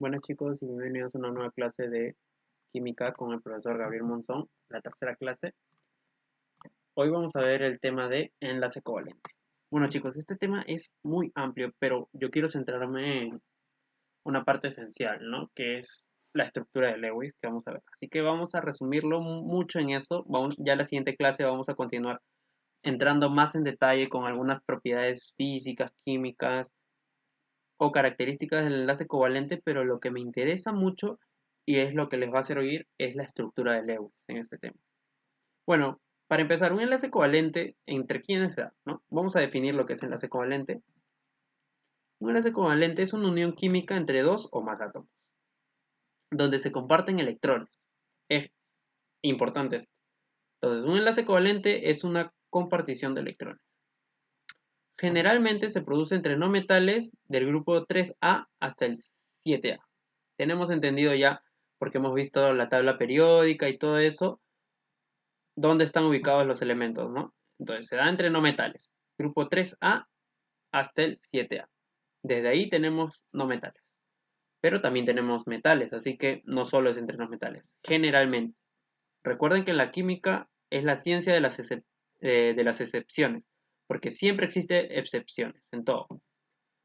Buenas chicos y bienvenidos a una nueva clase de química con el profesor Gabriel Monzón, la tercera clase. Hoy vamos a ver el tema de enlace covalente. Bueno chicos, este tema es muy amplio, pero yo quiero centrarme en una parte esencial, ¿no? Que es la estructura de Lewis, que vamos a ver. Así que vamos a resumirlo mucho en eso. Ya en la siguiente clase vamos a continuar entrando más en detalle con algunas propiedades físicas, químicas, o características del enlace covalente, pero lo que me interesa mucho y es lo que les va a servir es la estructura de Lewis en este tema. Bueno, para empezar, un enlace covalente, ¿entre quiénes se da? ¿No? Vamos a definir lo que es enlace covalente. Un enlace covalente es una unión química entre dos o más átomos, donde se comparten electrones. Es importante esto. Entonces, un enlace covalente es una compartición de electrones. Generalmente se produce entre no metales del grupo 3A hasta el 7A. Tenemos entendido ya, porque hemos visto la tabla periódica y todo eso, dónde están ubicados los elementos, ¿no? Entonces se da entre no metales, grupo 3A hasta el 7A. Desde ahí tenemos no metales, pero también tenemos metales, así que no solo es entre no metales, generalmente. Recuerden que en la química es la ciencia de las excepciones, porque siempre existe excepciones en todo.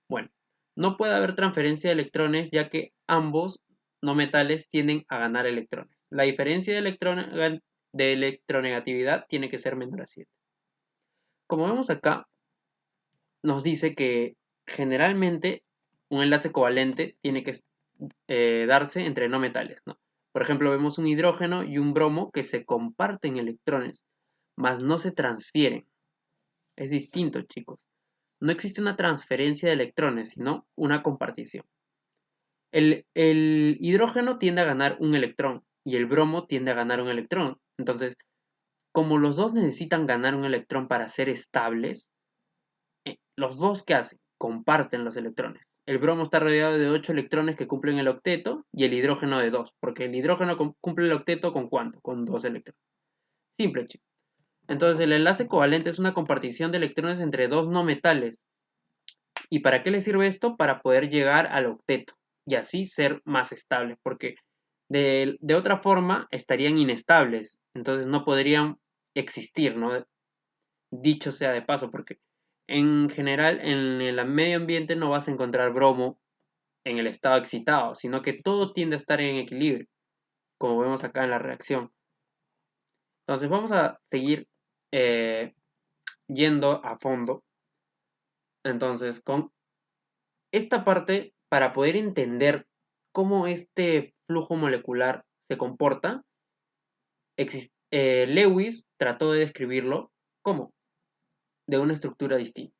Bueno, no puede haber transferencia de electrones ya que ambos no metales tienden a ganar electrones. La diferencia de electronegatividad tiene que ser menor a 7. Como vemos acá, nos dice que generalmente un enlace covalente tiene que darse entre no metales, ¿no? Por ejemplo, vemos un hidrógeno y un bromo que se comparten electrones, mas no se transfieren. Es distinto, chicos. No existe una transferencia de electrones, sino una compartición. El hidrógeno tiende a ganar un electrón y el bromo tiende a ganar un electrón. Entonces, como los dos necesitan ganar un electrón para ser estables, los dos ¿qué hacen? Comparten los electrones. El bromo está rodeado de 8 electrones que cumplen el octeto y el hidrógeno de 2, porque el hidrógeno cumple el octeto ¿con cuánto? Con 2 electrones. Simple, chicos. Entonces, el enlace covalente es una compartición de electrones entre dos no metales. ¿Y para qué le sirve esto? Para poder llegar al octeto y así ser más estables, porque de otra forma estarían inestables, entonces no podrían existir, ¿no? Dicho sea de paso, porque en general en el medio ambiente no vas a encontrar bromo en el estado excitado, sino que todo tiende a estar en equilibrio, como vemos acá en la reacción. Entonces vamos a seguir eh, yendo a fondo. Entonces, con esta parte, para poder entender cómo este flujo molecular se comporta, Lewis trató de describirlo como de una estructura distinta,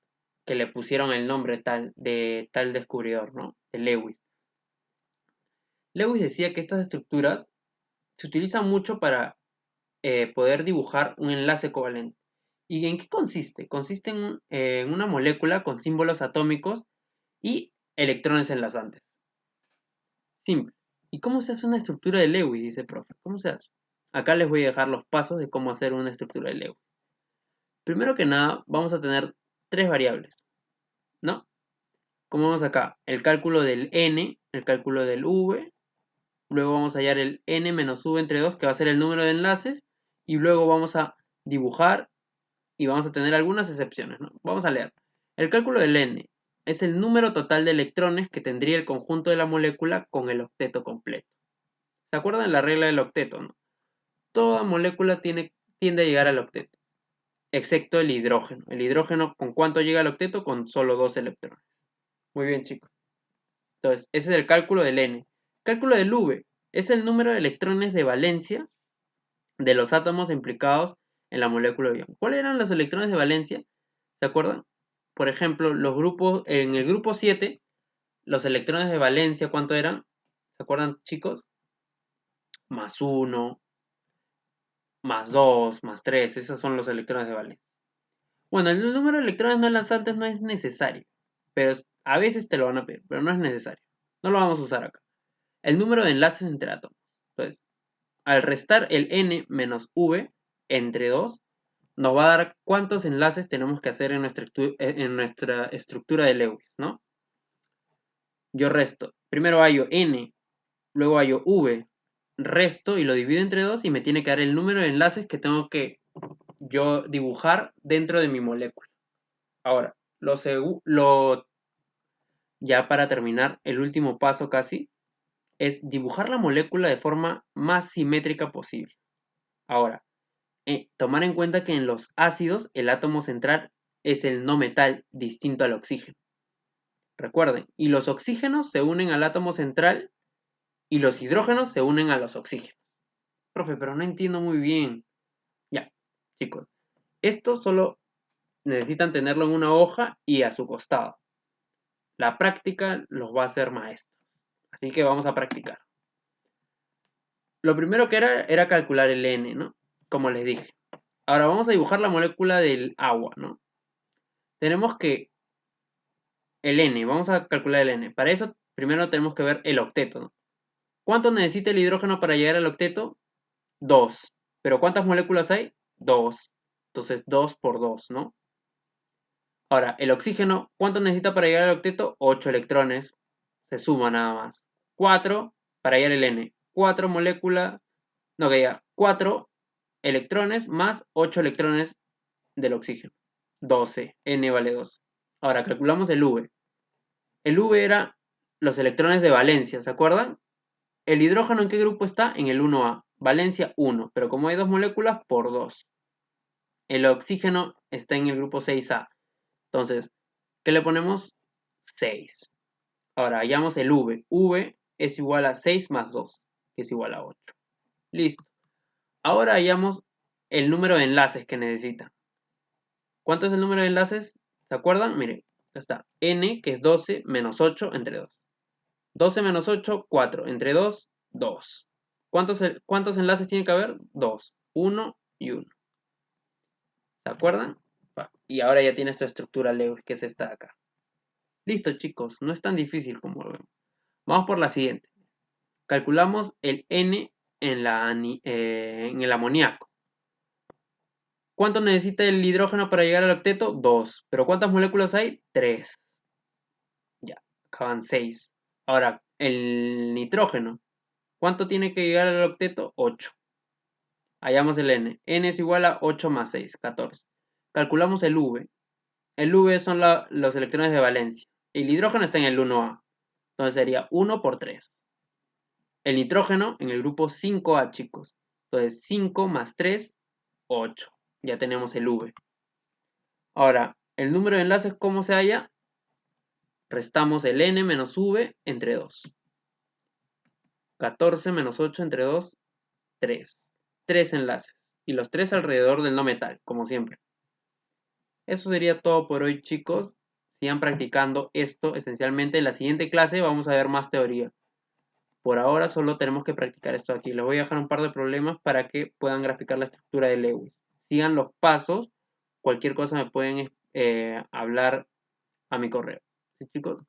que le pusieron el nombre tal de tal descubridor, ¿no? De Lewis. Lewis decía que estas estructuras se utilizan mucho para poder dibujar un enlace covalente. ¿Y en qué consiste? Consiste en una molécula con símbolos atómicos y electrones enlazantes. Simple. ¿Y cómo se hace una estructura de Lewis? Dice el profe. ¿Cómo se hace? Acá les voy a dejar los pasos de cómo hacer una estructura de Lewis. Primero que nada, vamos a tener tres variables, ¿no? Como vemos acá, el cálculo del n, el cálculo del v, luego vamos a hallar el n menos v entre 2, que va a ser el número de enlaces, y luego vamos a dibujar y vamos a tener algunas excepciones, ¿no? Vamos a leer. El cálculo del n es el número total de electrones que tendría el conjunto de la molécula con el octeto completo. ¿Se acuerdan de la regla del octeto, no? Toda molécula tiende a llegar al octeto, excepto el hidrógeno. El hidrógeno, ¿con cuánto llega al octeto? Con solo 2 electrones. Muy bien, chicos. Entonces, ese es el cálculo del n. Cálculo del v es el número de electrones de valencia de los átomos implicados en la molécula de ion. ¿Cuáles eran los electrones de valencia? ¿Se acuerdan? Por ejemplo, en el grupo 7, los electrones de valencia, ¿cuánto eran? ¿Se acuerdan, chicos? Más 1, más 2, más 3, esos son los electrones de valencia. Bueno, el número de electrones no enlazantes no es necesario, pero a veces te lo van a pedir, pero no es necesario. No lo vamos a usar acá. El número de enlaces entre átomos. Entonces, al restar el n menos v entre 2, nos va a dar cuántos enlaces tenemos que hacer en nuestra estructura de Lewis, ¿no? yo resto. Primero hallo n, luego hallo v, resto y lo divido entre 2 y me tiene que dar el número de enlaces que tengo que yo dibujar dentro de mi molécula. Ahora, ya para terminar, el último paso casi es dibujar la molécula de forma más simétrica posible. Ahora, tomar en cuenta que en los ácidos el átomo central es el no metal distinto al oxígeno. Recuerden, y los oxígenos se unen al átomo central y los hidrógenos se unen a los oxígenos. Profe, pero no entiendo muy bien. Ya, chicos, esto solo necesitan tenerlo en una hoja y a su costado. La práctica los va a hacer maestros. Así que vamos a practicar. Lo primero que era calcular el N, ¿no? Como les dije. Ahora vamos a dibujar la molécula del agua, ¿no? Tenemos que el N, vamos a calcular el N. Para eso primero tenemos que ver el octeto, ¿no? ¿Cuánto necesita el hidrógeno para llegar al octeto? 2. ¿Pero cuántas moléculas hay? 2. Entonces 2 por 2, ¿no? Ahora, el oxígeno, ¿cuánto necesita para llegar al octeto? 8 electrones. Se suma nada más. 4 para llegar al N. 4 moléculas, no, que ya, 4 electrones más 8 electrones del oxígeno. 12. N vale 2. Ahora, calculamos el V. El V era los electrones de valencia, ¿se acuerdan? ¿El hidrógeno en qué grupo está? En el 1A. Valencia 1, pero como hay 2 moléculas, por 2. El oxígeno está en el grupo 6A. Entonces, ¿qué le ponemos? 6. Ahora, hallamos el V. V es igual a 6 más 2, que es igual a 8. Listo. Ahora hallamos el número de enlaces que necesita. ¿Cuánto es el número de enlaces? ¿Se acuerdan? Miren, acá está. N, que es 12, menos 8 entre 2. 12 menos 8, 4. Entre 2, 2. ¿Cuántos enlaces tiene que haber? 2. 1 y 1. ¿Se acuerdan? Y ahora ya tiene esta estructura Lewis, que es esta de acá. Listo, chicos. No es tan difícil como lo vemos. Vamos por la siguiente. Calculamos el N en el amoníaco. ¿Cuánto necesita el hidrógeno para llegar al octeto? 2. ¿Pero cuántas moléculas hay? 3. Ya, acaban 6. Ahora, el nitrógeno. ¿Cuánto tiene que llegar al octeto? 8. Hallamos el N. N es igual a 8 más 6, 14. Calculamos el V. El V son los electrones de valencia. El hidrógeno está en el 1A. Entonces sería 1 por 3. El nitrógeno en el grupo 5A, chicos. Entonces 5 más 3, 8. Ya tenemos el V. Ahora, el número de enlaces, ¿cómo se halla? Restamos el N menos V entre 2. 14 menos 8 entre 2, 3. 3 enlaces. Y los 3 alrededor del no metal, como siempre. Eso sería todo por hoy, chicos. Sigan practicando esto esencialmente. En la siguiente clase vamos a ver más teoría. Por ahora solo tenemos que practicar esto aquí. Les voy a dejar un par de problemas para que puedan graficar la estructura de Lewis. Sigan los pasos. Cualquier cosa me pueden hablar a mi correo. ¿Sí, chicos?